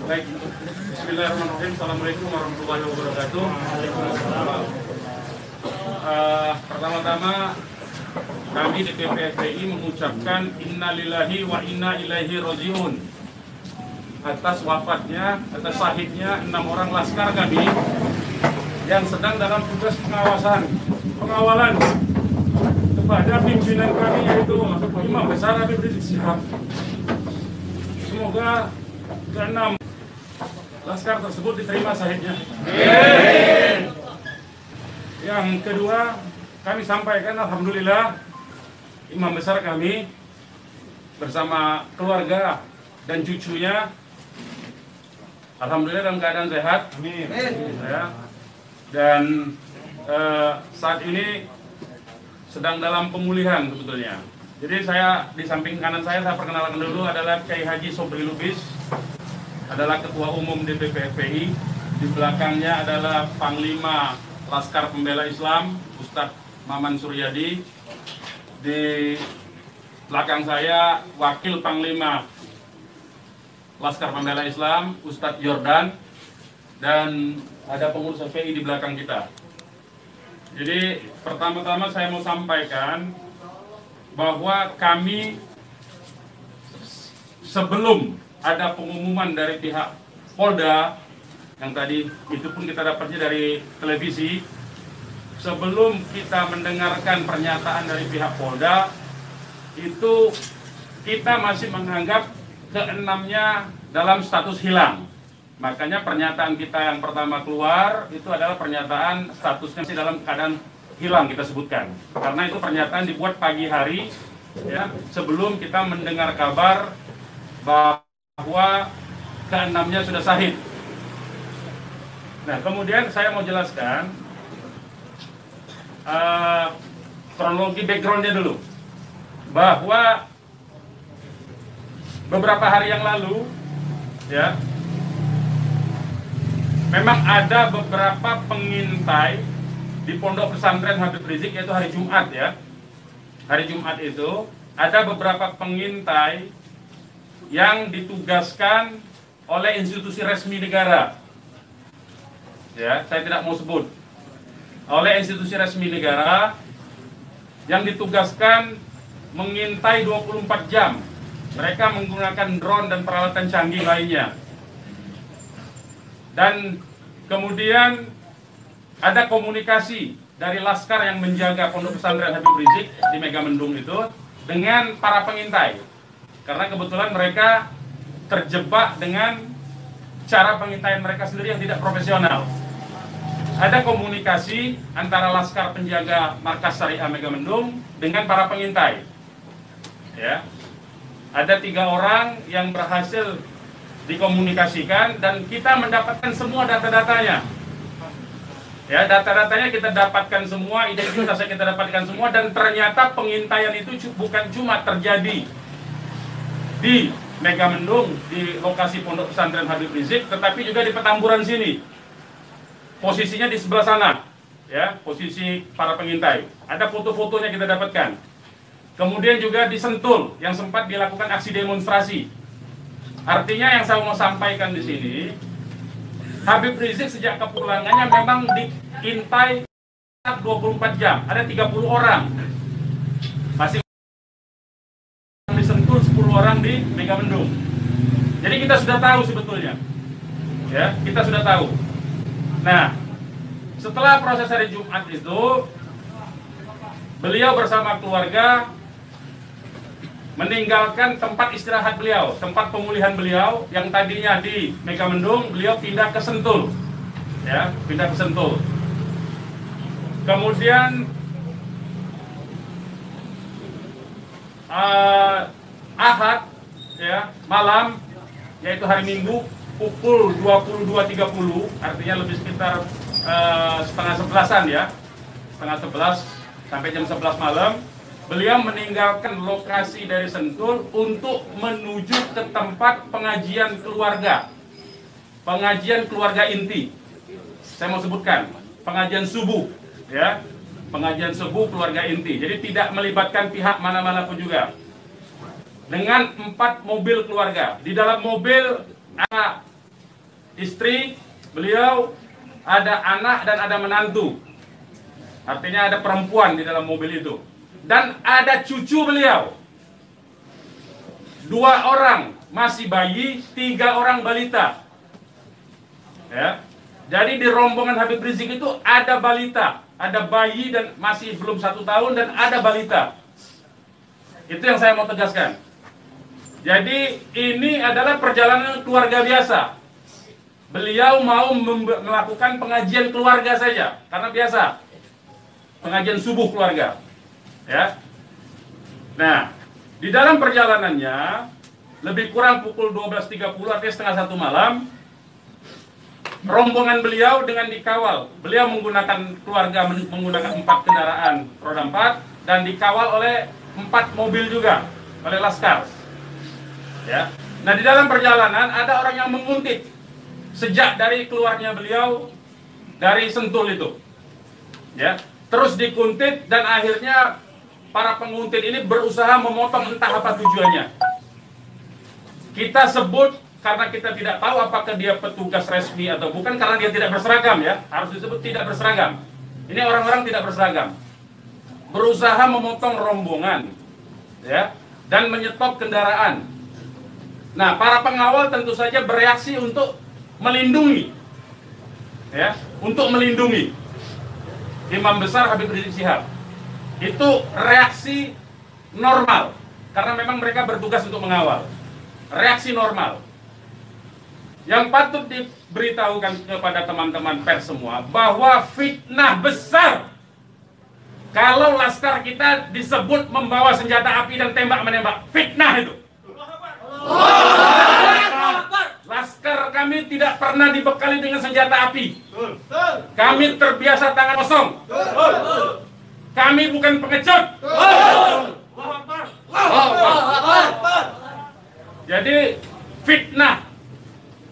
Baik, bismillahirrahmanirrahim. Assalamualaikum warahmatullahi wabarakatuh. Pertama-tama kami di PPFPI mengucapkan innalillahi wa inna ilaihi rajiun atas wafatnya, atas syahidnya 6 orang laskar kami yang sedang dalam tugas pengawalan kepada pimpinan kami, yaitu Imam Besar Habib Rizik Syihab. Semoga ke-6 laskar tersebut diterima syahidnya. Yang kedua, kami sampaikan alhamdulillah Imam Besar kami bersama keluarga dan cucunya alhamdulillah dalam keadaan sehat. Amin. Ya. Dan saat ini sedang dalam pemulihan sebetulnya. Jadi saya di samping kanan saya perkenalkan dulu adalah Kiai Haji Sobri Lubis, adalah Ketua Umum DPP FPI. Di belakangnya adalah Panglima Laskar Pembela Islam Ustadz Maman Suryadi. Di belakang saya Wakil Panglima Laskar Pembela Islam Ustadz Jordan, dan ada pengurus FPI di belakang kita. Jadi pertama-tama saya mau sampaikan bahwa kami sebelum ada pengumuman dari pihak Polda, yang tadi itu pun kita dapatnya dari televisi, sebelum kita mendengarkan pernyataan dari pihak Polda, itu kita masih menganggap ke-6-nya dalam status hilang. Makanya pernyataan kita yang pertama keluar itu adalah pernyataan statusnya masih dalam keadaan hilang, kita sebutkan. Karena itu pernyataan dibuat pagi hari, ya, sebelum kita mendengar kabar bahwa ke-6-nya sudah syahid. Nah, kemudian saya mau jelaskan kronologi backgroundnya dulu, bahwa beberapa hari yang lalu, ya, memang ada beberapa pengintai di Pondok Pesantren Habib Rizik, yaitu hari Jumat, ya. Hari Jumat itu ada beberapa pengintai yang ditugaskan oleh institusi resmi negara. Ya, saya tidak mau sebut. Oleh institusi resmi negara yang ditugaskan mengintai 24 jam. Mereka menggunakan drone dan peralatan canggih lainnya. Dan kemudian ada komunikasi dari laskar yang menjaga Pondok Pesantren Habib Rizik di Megamendung itu dengan para pengintai. Karena kebetulan mereka terjebak dengan cara pengintaian mereka sendiri yang tidak profesional. Ada komunikasi antara laskar penjaga Markas Syariah Megamendung dengan para pengintai. Ya. Ada 3 orang yang berhasil dikomunikasikan dan kita mendapatkan semua data-datanya. Ya, data-datanya kita dapatkan semua, identitasnya kita dapatkan semua, dan ternyata pengintaian itu bukan cuma terjadi di Megamendung, di lokasi Pondok Pesantren Habib Rizik, tetapi juga di Petamburan sini. Posisinya di sebelah sana, ya, posisi para pengintai. Ada foto-fotonya kita dapatkan. Kemudian juga di Sentul yang sempat dilakukan aksi demonstrasi. Artinya yang saya mau sampaikan di sini, Habib Rizik sejak kepulangannya memang diintai 24 jam. Ada 30 orang. Masih di Sentul, 10 orang di Megamendung. Jadi kita sudah tahu sebetulnya. Ya, kita sudah tahu. Nah, setelah proses hari Jumat itu, beliau bersama keluarga meninggalkan tempat istirahat beliau, tempat pemulihan beliau yang tadinya di Megamendung, beliau pindah ke Sentul, ya, pindah ke Sentul. Kemudian Ahad, ya, malam, yaitu hari Minggu pukul 22.30, artinya lebih sekitar setengah 11-an, ya, setengah 11 sampai jam 11 malam. Beliau meninggalkan lokasi dari Sentul untuk menuju ke tempat pengajian keluarga. Pengajian keluarga inti. Saya mau sebutkan, pengajian subuh, ya. Pengajian subuh keluarga inti. Jadi tidak melibatkan pihak mana-mana pun juga. Dengan 4 mobil keluarga. Di dalam mobil ada istri beliau, ada anak dan ada menantu. Artinya ada perempuan di dalam mobil itu. Dan ada cucu beliau. 2 orang masih bayi, 3 orang balita. Ya. Jadi di rombongan Habib Rizik itu ada balita, ada bayi dan masih belum 1 tahun dan ada balita. Itu yang saya mau tegaskan. Jadi ini adalah perjalanan keluarga biasa. Beliau mau melakukan pengajian keluarga saja, karena biasa pengajian subuh keluarga. Ya. Nah, di dalam perjalanannya lebih kurang pukul 12.30 artinya setengah 1 malam, rombongan beliau dengan dikawal. Beliau menggunakan keluarga menggunakan 4 kendaraan roda 4 dan dikawal oleh 4 mobil juga oleh laskar. Ya. Nah, di dalam perjalanan ada orang yang menguntit sejak dari keluarnya beliau dari Sentul itu. Ya, terus dikuntit dan akhirnya para penguntit ini berusaha memotong, entah apa tujuannya. Kita sebut karena kita tidak tahu apakah dia petugas resmi atau bukan, karena dia tidak berseragam, ya. Harus disebut tidak berseragam. Ini orang-orang tidak berseragam. Berusaha memotong rombongan, ya, dan menyetop kendaraan. Nah, para pengawal tentu saja bereaksi untuk melindungi, ya, untuk melindungi Imam Besar Habib Rizik Syihab. Itu reaksi normal, karena memang mereka bertugas untuk mengawal. Reaksi normal. Yang patut diberitahukan kepada teman-teman pers semua, bahwa fitnah besar kalau laskar kita disebut membawa senjata api dan tembak-menembak. Fitnah itu. Laskar kami tidak pernah dibekali dengan senjata api. Kami terbiasa tangan kosong. Kami bukan pengecut. Jadi fitnah.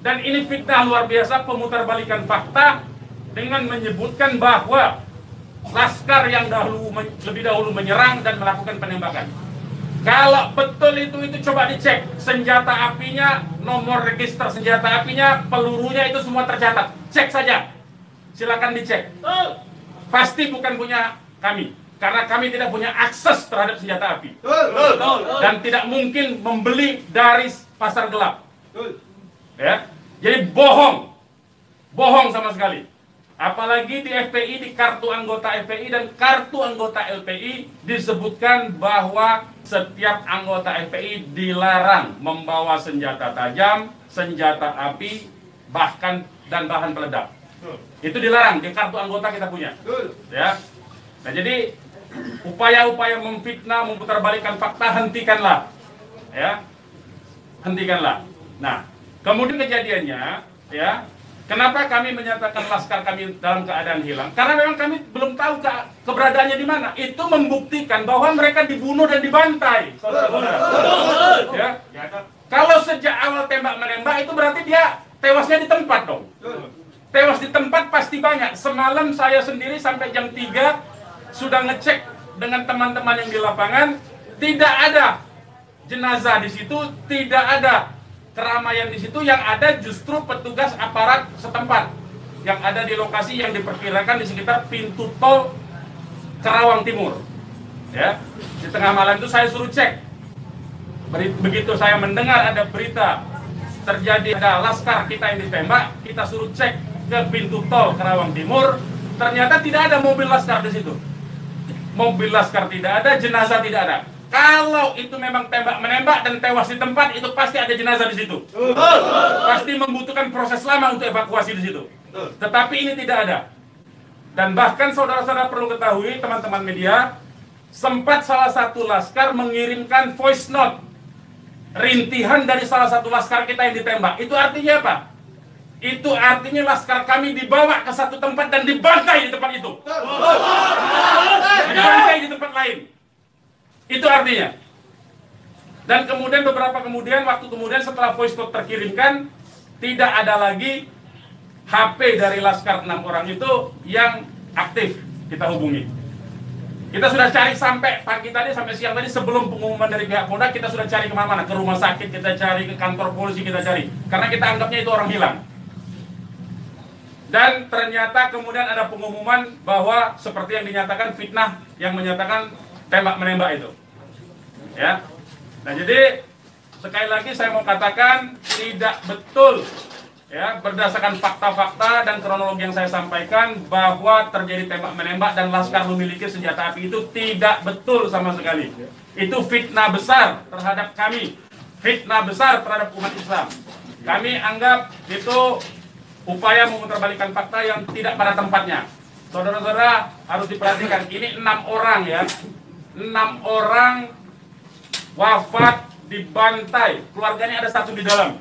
Dan ini fitnah luar biasa, pemutarbalikan fakta dengan menyebutkan bahwa laskar yang lebih dahulu menyerang dan melakukan penembakan. Kalau betul itu coba dicek senjata apinya, nomor register senjata apinya, pelurunya itu semua tercatat. Cek saja, silakan dicek. Pasti bukan punya kami, karena kami tidak punya akses terhadap senjata api dan tidak mungkin membeli dari pasar gelap. Ya, jadi bohong sama sekali. Apalagi di FPI, di kartu anggota FPI dan kartu anggota LPI disebutkan bahwa setiap anggota FPI dilarang membawa senjata tajam, senjata api, bahkan dan bahan peledak. Itu dilarang di kartu anggota kita punya. Ya. Nah, jadi upaya-upaya memfitnah, memutarbalikkan fakta hentikanlah. Ya. Hentikanlah. Nah, kemudian kejadiannya, ya, kenapa kami menyatakan laskar kami dalam keadaan hilang? Karena memang kami belum tahu keberadaannya di mana. Itu membuktikan bahwa mereka dibunuh dan dibantai, saudara-saudara. Ya. Kalau sejak awal tembak menembak itu berarti dia tewasnya di tempat dong. Tewas di tempat pasti banyak. Semalam saya sendiri sampai jam 3 sudah ngecek dengan teman-teman yang di lapangan, tidak ada jenazah di situ, tidak ada keramaian di situ. Yang ada justru petugas aparat setempat yang ada di lokasi yang diperkirakan di sekitar pintu tol Karawang Timur. Ya, di tengah malam itu saya suruh cek. Begitu saya mendengar ada berita terjadi ada laskar kita yang ditembak, kita suruh cek ke pintu tol Karawang Timur. Ternyata tidak ada mobil laskar di situ. Mobil laskar tidak ada, jenazah tidak ada. Kalau itu memang tembak menembak dan tewas di tempat, itu pasti ada jenazah di situ. Pasti membutuhkan proses lama untuk evakuasi di situ. Tetapi ini tidak ada. Dan bahkan saudara-saudara perlu ketahui, teman-teman media, sempat salah satu laskar mengirimkan voice note rintihan dari salah satu laskar kita yang ditembak. Itu artinya apa? Itu artinya laskar kami dibawa ke satu tempat dan dibantai di tempat itu. Dibantai di tempat lain. Itu artinya. Dan kemudian waktu kemudian setelah voice note terkirimkan, tidak ada lagi HP dari laskar 6 orang itu yang aktif kita hubungi. Kita sudah cari sampai pagi tadi, sampai siang tadi, sebelum pengumuman dari pihak Polda, kita sudah cari kemana-mana. Ke rumah sakit kita cari, ke kantor polisi kita cari. Karena kita anggapnya itu orang hilang. Dan ternyata kemudian ada pengumuman bahwa seperti yang dinyatakan fitnah yang menyatakan tembak menembak itu. Ya. Nah, jadi sekali lagi saya mau katakan tidak betul ya, berdasarkan fakta-fakta dan kronologi yang saya sampaikan bahwa terjadi tembak menembak dan Laskar memiliki senjata api itu tidak betul sama sekali. Itu fitnah besar terhadap kami, fitnah besar terhadap umat Islam. Kami anggap itu upaya memutarbalikkan fakta yang tidak pada tempatnya. Saudara-saudara harus diperhatikan, ini 6 orang ya, 6 orang wafat dibantai, keluarganya ada 1 di dalam.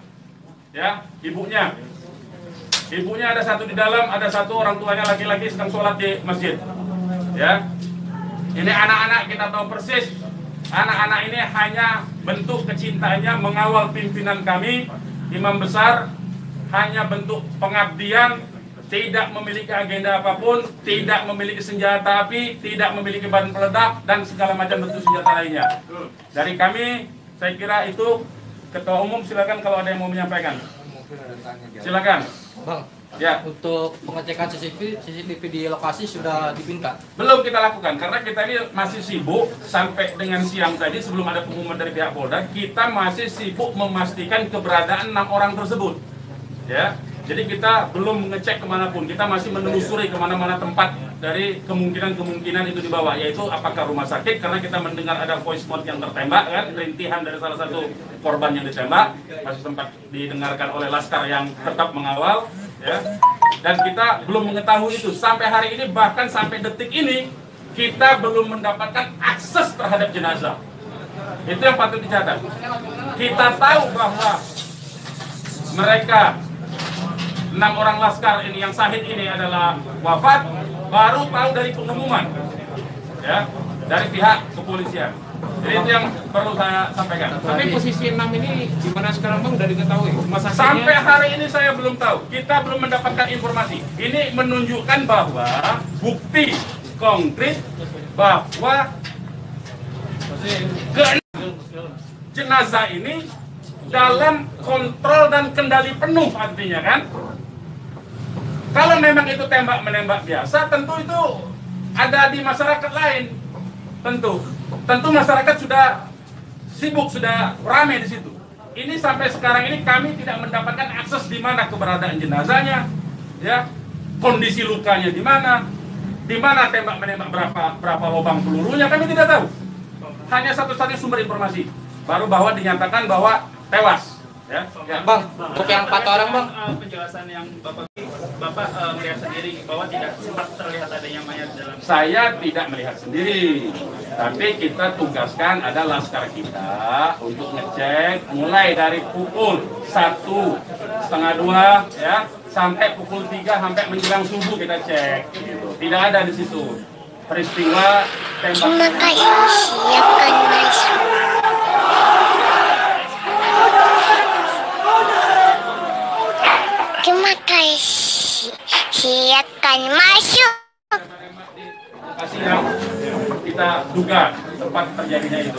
Ya, ibunya ada 1 di dalam, ada 1 orang tuanya laki-laki sedang sholat di masjid. Ya, ini anak-anak kita tahu persis, anak-anak ini hanya bentuk kecintaannya mengawal pimpinan kami, imam besar, hanya bentuk pengabdian, tidak memiliki agenda apapun, tidak memiliki senjata api, tidak memiliki bahan peledak dan segala macam bentuk senjata lainnya. Dari kami, saya kira itu. Ketua Umum silakan kalau ada yang mau menyampaikan. Silakan. Bang, ya. Untuk pengecekan CCTV di lokasi sudah dipinta? Belum kita lakukan karena kita ini masih sibuk sampai dengan siang tadi sebelum ada pengumuman dari pihak Polda, kita masih sibuk memastikan keberadaan 6 orang tersebut. Ya, jadi kita belum mengecek kemanapun, kita masih menelusuri kemana-mana tempat dari kemungkinan itu dibawa, yaitu apakah rumah sakit, karena kita mendengar ada voice note yang tertembak kan, rintihan dari salah satu korban yang ditembak, masih sempat didengarkan oleh Laskar yang tetap mengawal, ya. Dan kita belum mengetahui itu sampai hari ini, bahkan sampai detik ini kita belum mendapatkan akses terhadap jenazah. Itu yang patut dicatat. Kita tahu bahwa mereka 6 orang Laskar ini yang syahid ini adalah wafat, baru tahu dari pengumuman ya, dari pihak kepolisian. Jadi itu yang perlu saya sampaikan. Tapi posisi 6 ini di mana sekarang Bang, udah diketahui? Sampai hari ini saya belum tahu. Kita belum mendapatkan informasi. Ini menunjukkan bahwa bukti konkret bahwa jenazah ini dalam kontrol dan kendali penuh, artinya kan. Kalau memang itu tembak menembak biasa, tentu itu ada di masyarakat lain. Tentu masyarakat sudah sibuk, sudah ramai di situ. Ini sampai sekarang ini kami tidak mendapatkan akses di mana keberadaan jenazahnya, ya, kondisi lukanya di mana tembak menembak, berapa lubang pelurunya, kami tidak tahu. Hanya satu-satunya sumber informasi baru bahwa dinyatakan bahwa tewas. Ya. Bang, untuk yang 4 orang Bang, penjelasan yang Bapak melihat sendiri bahwa tidak sempat terlihat adanya mayat dalam. Saya tidak melihat sendiri, tapi kita tugaskan ada Laskar kita untuk ngecek mulai dari pukul 1:30 ya sampai pukul 3 sampai menjelang subuh kita cek. Gitu. Tidak ada di situ peristiwa tembak. Terima kasih, siapkan masuk. Terima kasih, silakan masuk. Lokasi yang kita duga tempat terjadinya itu.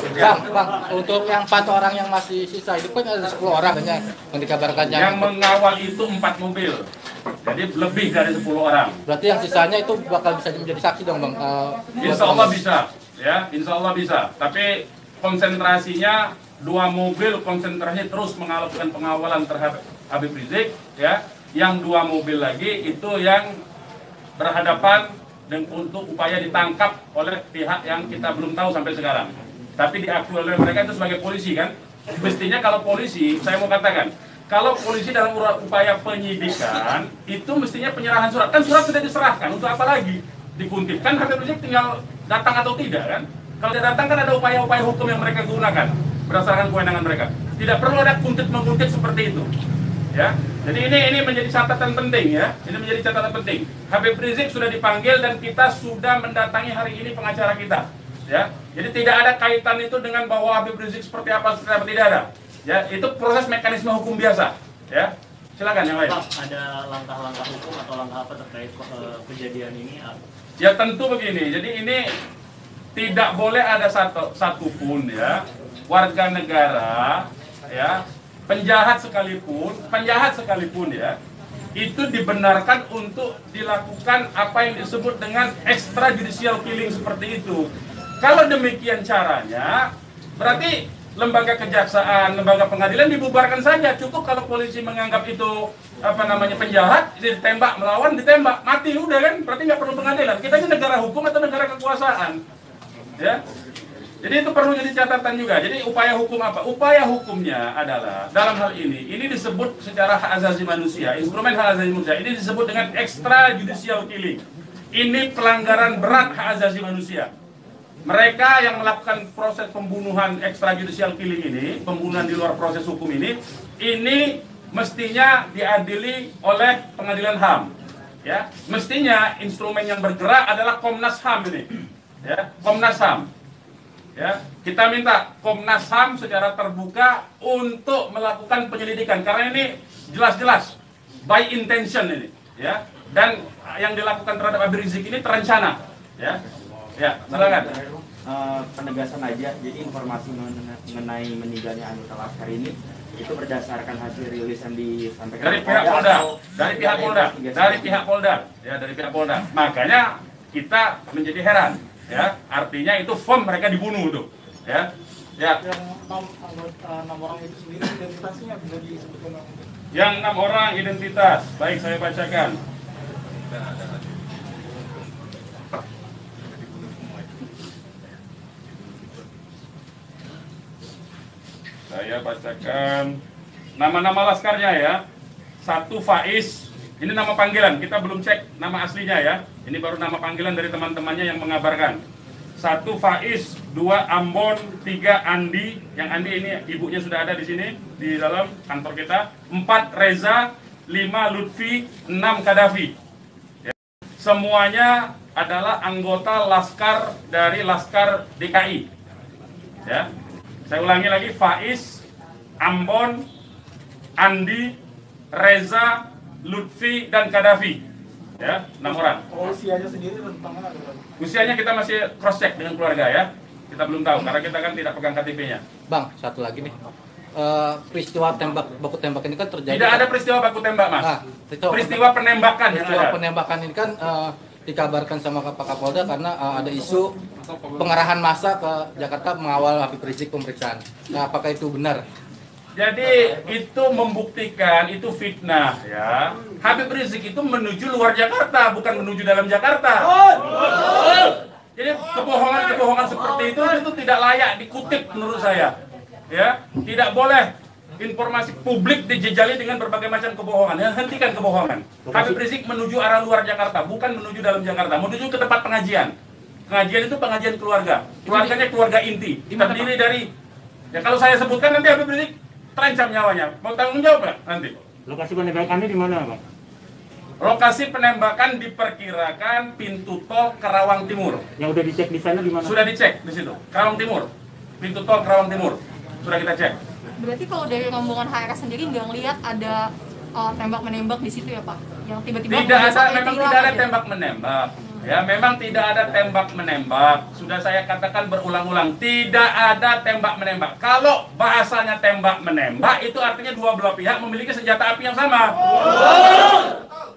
Bang, untuk yang 4 orang yang masih sisa itu kan ada 10 orang kan yang dikabarkan yang mengawal itu 4 mobil. Jadi lebih dari 10 orang. Berarti yang sisanya itu bakal bisa menjadi saksi dong Bang? Insya Allah bisa, ya, insya Allah bisa. Tapi konsentrasinya 2 mobil konsentrasi terus melakukan pengawalan terhadap Habib Rizik, ya. Yang 2 mobil lagi itu yang berhadapan dan untuk upaya ditangkap oleh pihak yang kita belum tahu sampai sekarang. Tapi diakui oleh mereka itu sebagai polisi kan. Mestinya kalau polisi, saya mau katakan, kalau polisi dalam upaya penyidikan itu mestinya penyerahan surat. Kan surat sudah diserahkan, untuk apa lagi dikuntit? Kan Habib Rizik tinggal datang atau tidak kan. Kalau dia datang kan ada upaya-upaya hukum yang mereka gunakan berdasarkan kewenangan mereka. Tidak perlu ada kuntit-mengkuntit seperti itu. Ya, jadi ini menjadi catatan penting ya. Ini menjadi catatan penting. Habib Rizik sudah dipanggil dan kita sudah mendatangi hari ini pengacara kita. Ya, jadi tidak ada kaitan itu dengan bahwa Habib Rizik seperti apa, tidak ada. Ya, itu proses mekanisme hukum biasa. Ya, silakan yang lain. Pak, ada langkah-langkah hukum atau langkah apa terkait kejadian ini? Ya tentu begini. Jadi ini tidak boleh ada satupun ya warga negara ya penjahat sekalipun ya itu dibenarkan untuk dilakukan apa yang disebut dengan extrajudicial killing seperti itu. Kalau demikian caranya, berarti lembaga kejaksaan, lembaga pengadilan dibubarkan saja. Cukup kalau polisi menganggap itu penjahat, ditembak, melawan, ditembak, mati udah kan? Berarti nggak perlu pengadilan. Kita ini negara hukum atau negara kekuasaan, ya. Jadi itu perlu jadi catatan juga. Jadi upaya hukum apa? Upaya hukumnya adalah dalam hal ini disebut secara hak asasi manusia, instrumen hak asasi manusia. Ini disebut dengan extrajudicial killing. Ini pelanggaran berat hak asasi manusia. Mereka yang melakukan proses pembunuhan extrajudicial killing ini, pembunuhan di luar proses hukum ini mestinya diadili oleh pengadilan HAM. Ya, mestinya instrumen yang bergerak adalah Komnas HAM ini. Ya, Komnas HAM. Ya, kita minta Komnas HAM secara terbuka untuk melakukan penyelidikan karena ini jelas-jelas by intention ini, ya. Dan yang dilakukan terhadap Habib Rizik ini terencana, ya. Ya, silakan. Penegasan aja, jadi informasi mengenai meninggalnya anggota Laskar ini itu berdasarkan hasil rilis yang disampaikan dari pihak Polda, dari pihak Polda. Makanya kita menjadi heran. Ya, artinya itu firm mereka dibunuh tuh, ya. Ya. Yang 6 orang itu sendiri identitasnya bisa disebutkan. Yang 6 orang identitas, baik saya bacakan. Saya bacakan nama-nama laskarnya ya. 1 Faiz. Ini nama panggilan, kita belum cek nama aslinya ya. Ini baru nama panggilan dari teman-temannya yang mengabarkan. 1 Faiz, 2 Ambon, 3 Andi. Yang Andi ini ibunya sudah ada di sini di dalam kantor kita. 4 Reza, 5 Lutfi, 6 Kadafi. Ya. Semuanya adalah anggota Laskar dari Laskar DKI. Ya. Saya ulangi lagi, Faiz, Ambon, Andi, Reza, Lutfi dan Kadafi, ya, 6 orang. Usianya sendiri rentangnya adalah? Usianya kita masih cross check dengan keluarga ya. Kita belum tahu karena kita kan tidak pegang KTP-nya. Bang, satu lagi nih. Peristiwa baku tembak ini kan terjadi. Tidak ada peristiwa baku tembak, Mas. Peristiwa penembakan yang ada. Peristiwa penembakan ini kan dikabarkan sama Pak Kapolda karena ada isu pengerahan massa ke Jakarta mengawal Habib Rizik pemeriksaan. Nah, apakah itu benar? Jadi itu membuktikan itu fitnah ya. Habib Rizik itu menuju luar Jakarta, bukan menuju dalam Jakarta. Jadi kebohongan-kebohongan seperti itu tidak layak dikutip menurut saya. Ya, tidak boleh informasi publik dijejali dengan berbagai macam kebohongan. Ya, hentikan kebohongan. Habib Rizik menuju arah luar Jakarta, bukan menuju dalam Jakarta, menuju ke tempat pengajian. Pengajian itu pengajian keluarga. Keluarganya keluarga inti. Terdiri dari, ya kalau saya sebutkan nanti Habib Rizik terancam nyawanya. Mau tanggung jawab nggak nanti? Lokasi penembakannya di mana, Pak? Lokasi penembakan diperkirakan pintu tol Karawang Timur. Yang udah dicek di sana di mana? Sudah dicek di situ. Karawang Timur. Pintu tol Karawang Timur. Sudah kita cek. Berarti kalau dari rombongan HRS sendiri nggak ngelihat ada tembak-menembak di situ ya, Pak? Yang tiba-tiba tidak ada, memang tidak ada tembak-menembak. Ya, memang tidak ada tembak-menembak. Sudah saya katakan berulang-ulang, tidak ada tembak-menembak. Kalau bahasanya tembak-menembak, itu artinya dua belah pihak memiliki senjata api yang sama.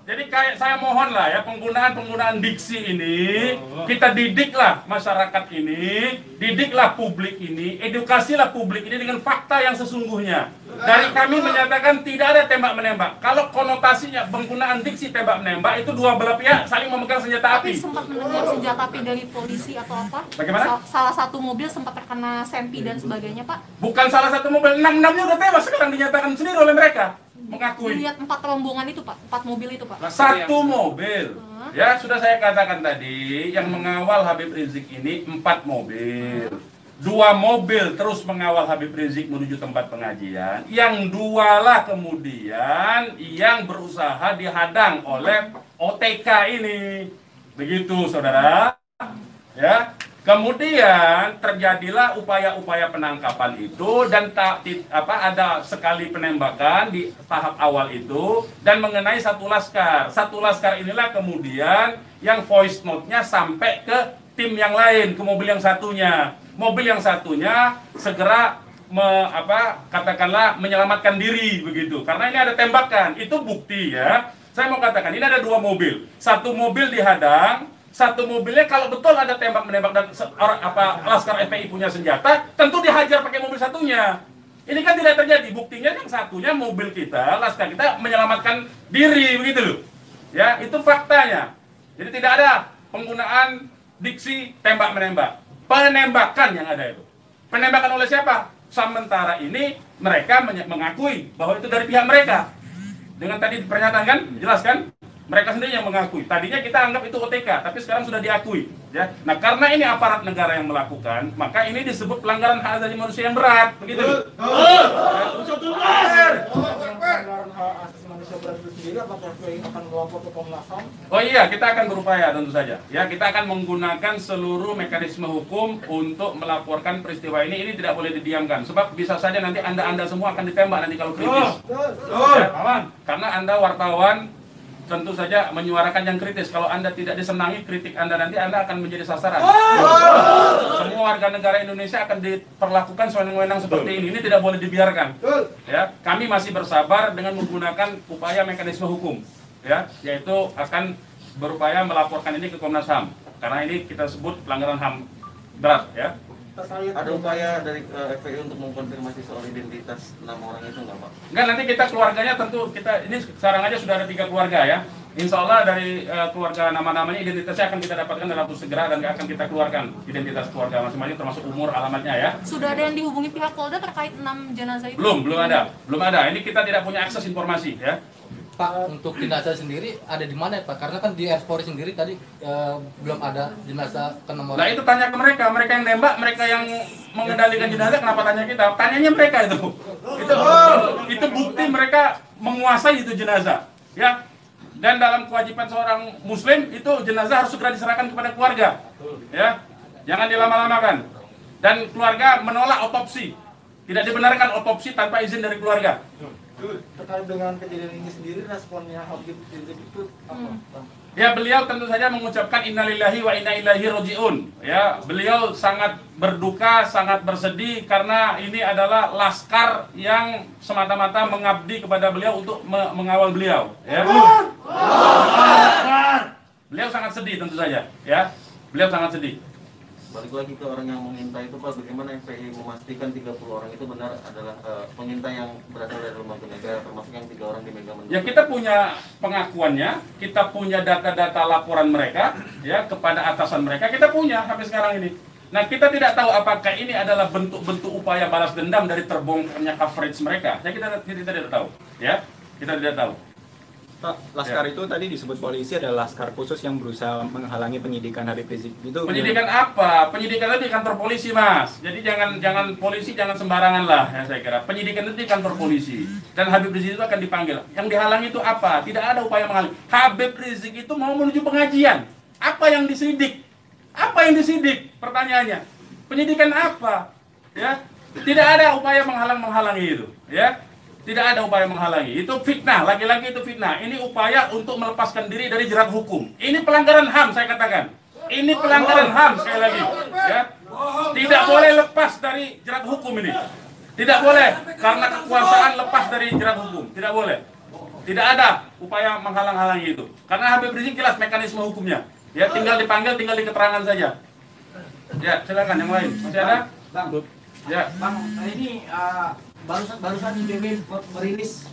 Jadi kayak saya mohon lah ya, penggunaan diksi ini, kita didiklah masyarakat ini, didiklah publik ini, edukasilah publik ini dengan fakta yang sesungguhnya. Dari kami menyatakan tidak ada tembak-menembak. Kalau konotasinya penggunaan diksi tembak-menembak, itu dua belah pihak saling memegang senjata api. Tapi sempat mendengar senjata api dari polisi atau apa? Bagaimana? Salah satu mobil sempat terkena sempi dan sebagainya, Pak. Bukan salah satu mobil, 6-6-nya udah tewas sekarang dinyatakan sendiri oleh mereka. Mengakui. Dilihat 4 rombongan itu, Pak. 4 mobil itu, Pak. Satu mobil. Ya, sudah saya katakan tadi, yang mengawal Habib Rizik ini 4 mobil. 2 mobil terus mengawal Habib Rizik menuju tempat pengajian. Yang 2 lah kemudian yang berusaha dihadang oleh OTK ini. Begitu, saudara. Ya. Kemudian terjadilah upaya-upaya penangkapan itu dan ada sekali penembakan di tahap awal itu dan mengenai satu laskar. Satu laskar inilah kemudian yang voice note-nya sampai ke tim yang lain, ke mobil yang satunya. Mobil yang satunya segera katakanlah menyelamatkan diri begitu. Karena ini ada tembakan. Itu bukti ya. Saya mau katakan, ini ada 2 mobil. Satu mobil dihadang, satu mobilnya kalau betul ada tembak-menembak dan laskar FPI punya senjata, tentu dihajar pakai mobil satunya. Ini kan tidak terjadi. Buktinya yang satunya mobil kita, laskar kita menyelamatkan diri, begitu loh. Ya, itu faktanya. Jadi tidak ada penggunaan diksi tembak-menembak. Penembakan yang ada itu. Penembakan oleh siapa? Sementara ini mereka mengakui bahwa itu dari pihak mereka. Dengan tadi pernyataan kan, jelas kan? Mereka sendiri yang mengakui. Tadinya kita anggap itu OTK, tapi sekarang sudah diakui. Ya. Nah, karena ini aparat negara yang melakukan, maka ini disebut pelanggaran hak asasi manusia yang berat, begitu. Oh iya, kita akan berupaya tentu saja. Ya, kita akan menggunakan seluruh mekanisme hukum untuk melaporkan peristiwa ini. Ini tidak boleh didiamkan, sebab bisa saja nanti anda semua akan ditembak nanti kalau kritis. Ya, karena anda wartawan tentu saja menyuarakan yang kritis. Kalau Anda tidak disenangi kritik Anda, nanti Anda akan menjadi sasaran. Semua warga negara Indonesia akan diperlakukan sewenang-wenang seperti ini. Ini tidak boleh dibiarkan. Ya, kami masih bersabar dengan menggunakan upaya mekanisme hukum. Ya, yaitu akan berupaya melaporkan ini ke Komnas HAM. Karena ini kita sebut pelanggaran HAM berat. Ya. Ada upaya dari FPI untuk mengkonfirmasi soal identitas 6 orang itu nggak, Pak? Enggak, nanti kita keluarganya tentu ini sekarang aja sudah ada 3 keluarga ya. Insya Allah dari keluarga nama-namanya identitasnya akan kita dapatkan dalam waktu segera dan akan kita keluarkan identitas keluarga masing-masing termasuk umur, alamatnya ya. Sudah ada yang dihubungi pihak Polda terkait 6 jenazah itu? Belum ada. Ini kita tidak punya akses informasi ya. Pak, untuk jenazah sendiri ada di mana ya, Pak? Karena kan di Polri sendiri tadi belum ada jenazah ke nomor. Nah itu tanya ke mereka yang nembak, mereka yang mengendalikan jenazah, kenapa tanya kita? Tanyanya mereka itu. Itu bukti mereka menguasai itu jenazah, ya. Dan dalam kewajiban seorang Muslim itu jenazah harus segera diserahkan kepada keluarga, ya. Jangan dilama-lamakan. Dan keluarga menolak otopsi, tidak dibenarkan otopsi tanpa izin dari keluarga. Terkait dengan kejadian ini sendiri, responnya Habib Rizik itu apa? Ya, beliau tentu saja mengucapkan innalillahi wa inna ilaihi rajiun. Ya, beliau sangat berduka, sangat bersedih karena ini adalah laskar yang semata-mata mengabdi kepada beliau untuk mengawal beliau. Ya. Beliau sangat sedih tentu saja. Ya, beliau sangat sedih. Balik lagi ke orang yang mengintai itu, Pak, bagaimana FPI memastikan 30 orang itu benar adalah pengintai yang berasal dari lembaga negara, termasuk yang 3 orang di Mega Mendung? Ya, kita punya pengakuannya, kita punya data-data laporan mereka, ya, kepada atasan mereka, kita punya sampai sekarang ini. Nah, kita tidak tahu apakah ini adalah bentuk-bentuk upaya balas dendam dari terbongkarnya coverage mereka. Ya, kita tidak tahu, ya, kita tidak tahu. Pak, laskar itu tadi disebut polisi adalah laskar khusus yang berusaha menghalangi penyidikan Habib Rizik. Itu penyidikan apa? Penyidikan itu di kantor polisi, Mas. Jadi jangan polisi jangan sembarangan lah, ya saya kira. Penyidikan itu di kantor polisi dan Habib Rizik itu akan dipanggil. Yang dihalangi itu apa? Tidak ada upaya menghalangi. Habib Rizik itu mau menuju pengajian. Apa yang disidik? Apa yang disidik? Pertanyaannya. Penyidikan apa? Ya. Tidak ada upaya menghalangi itu, ya. Tidak ada upaya menghalangi. Itu fitnah, lagi-lagi itu fitnah. Ini upaya untuk melepaskan diri dari jerat hukum. Ini pelanggaran HAM, saya katakan. Ini pelanggaran HAM, sekali lagi. Ya. Tidak boleh lepas dari jerat hukum ini. Tidak boleh, karena kekuasaan lepas dari jerat hukum. Tidak boleh. Tidak ada upaya menghalang-halangi itu. Karena Habib Rizik jelas mekanisme hukumnya. Ya, tinggal dipanggil, tinggal diketerangan saja. Ya, silakan yang lain. Masih ada? Bang, ya. Bang, ini barusan IPW merilis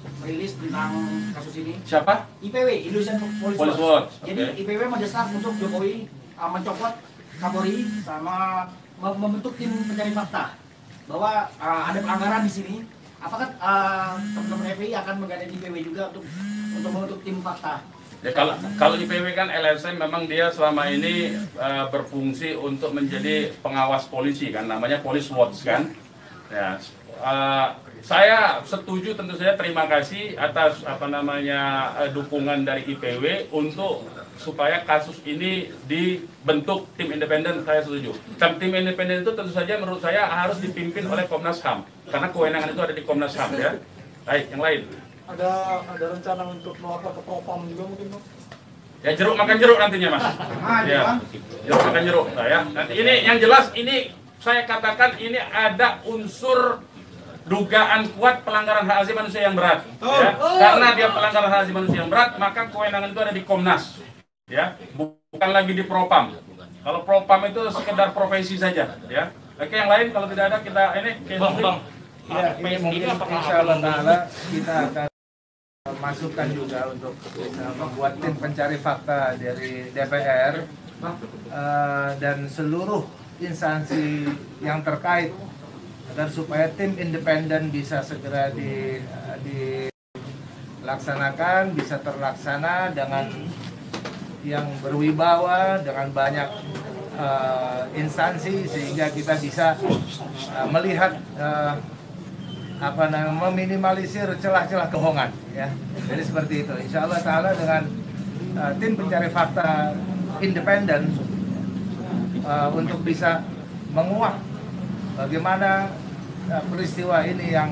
tentang kasus ini. Siapa? IPW, Indonesian Police Watch. Jadi IPW mendesak untuk Jokowi mencopot Kapolri sama membentuk tim pencari fakta bahwa ada pelanggaran di sini. Apakah teman-teman FPI akan menggandeng IPW juga untuk membentuk tim fakta? Ya, kalau IPW kan LSM memang dia selama ini berfungsi untuk menjadi pengawas polisi kan, namanya Police Watch kan. Ya, saya setuju, tentu saja terima kasih atas dukungan dari IPW untuk supaya kasus ini dibentuk tim independen. Saya setuju. Tim independen itu tentu saja menurut saya harus dipimpin oleh Komnas HAM karena kewenangan itu ada di Komnas HAM ya. Baik, yang lain. Ada rencana untuk melapor ke Propam juga mungkin, Bang? Ya, jeruk makan jeruk nantinya, Mas. Ya, jeruk makan jeruk. Nah, ya. Nanti ini yang jelas ini saya katakan ini ada unsur dugaan kuat pelanggaran hak asasi manusia yang berat. Ya. Karena dia pelanggaran hak asasi manusia yang berat, maka kewenangan itu ada di Komnas, ya, bukan lagi di Propam. Kalau Propam itu sekedar profesi saja, ya. Oke, yang lain kalau tidak ada kita ini. Ya, ini mungkin insyaallah taala kita akan masukkan juga untuk membuat tim pencari fakta dari DPR dan seluruh instansi yang terkait agar supaya tim independen bisa segera dilaksanakan, bisa terlaksana dengan yang berwibawa, dengan banyak instansi sehingga kita bisa melihat meminimalisir celah-celah kebohongan, ya. Jadi seperti itu. Insya Allah taala dengan tim pencari fakta independen untuk bisa menguak bagaimana peristiwa ini yang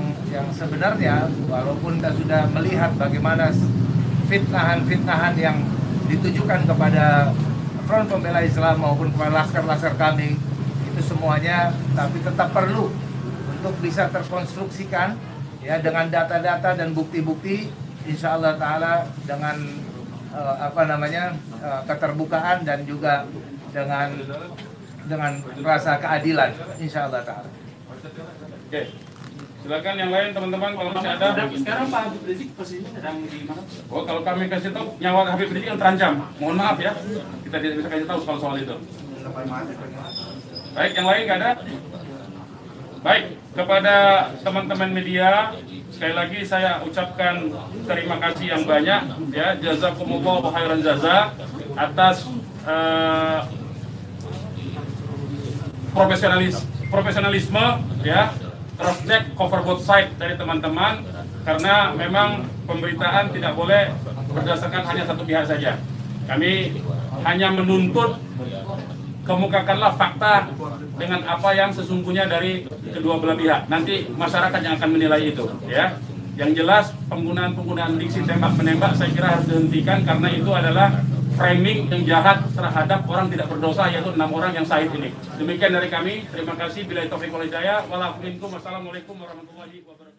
sebenarnya, walaupun kita sudah melihat bagaimana fitnahan-fitnahan yang ditujukan kepada Front Pembela Islam maupun kepada laskar-laskar kami, itu semuanya, tapi tetap perlu untuk bisa terkonstruksikan, ya, dengan data-data dan bukti-bukti, insya Allah taala dengan keterbukaan dan juga dengan rasa keadilan, insya Allah taala. Oke, silakan yang lain teman-teman kalau masih ada. Sekarang Pak Habib Rizik posisinya sedang di mana? Oh, kalau kami kasih tahu nyawa Habib Rizik yang terancam, mohon maaf ya, kita tidak bisa kasih tahu soal itu. Baik, yang lain nggak ada? Baik, kepada teman-teman media, sekali lagi saya ucapkan terima kasih yang banyak, ya, jazakumullah khairan jaza atas profesionalisme, ya, cross check, cover both side dari teman-teman, karena memang pemberitaan tidak boleh berdasarkan hanya satu pihak saja. Kami hanya menuntut kemukakanlah fakta dengan apa yang sesungguhnya dari kedua belah pihak. Nanti masyarakat yang akan menilai itu, ya. Yang jelas penggunaan diksi tembak menembak saya kira harus dihentikan, karena itu adalah framing yang jahat terhadap orang tidak berdosa, yaitu 6 orang yang syahid ini. Demikian dari kami. Terima kasih. Billahi taufiq wal hidayah. Wassalamualaikum warahmatullahi wabarakatuh.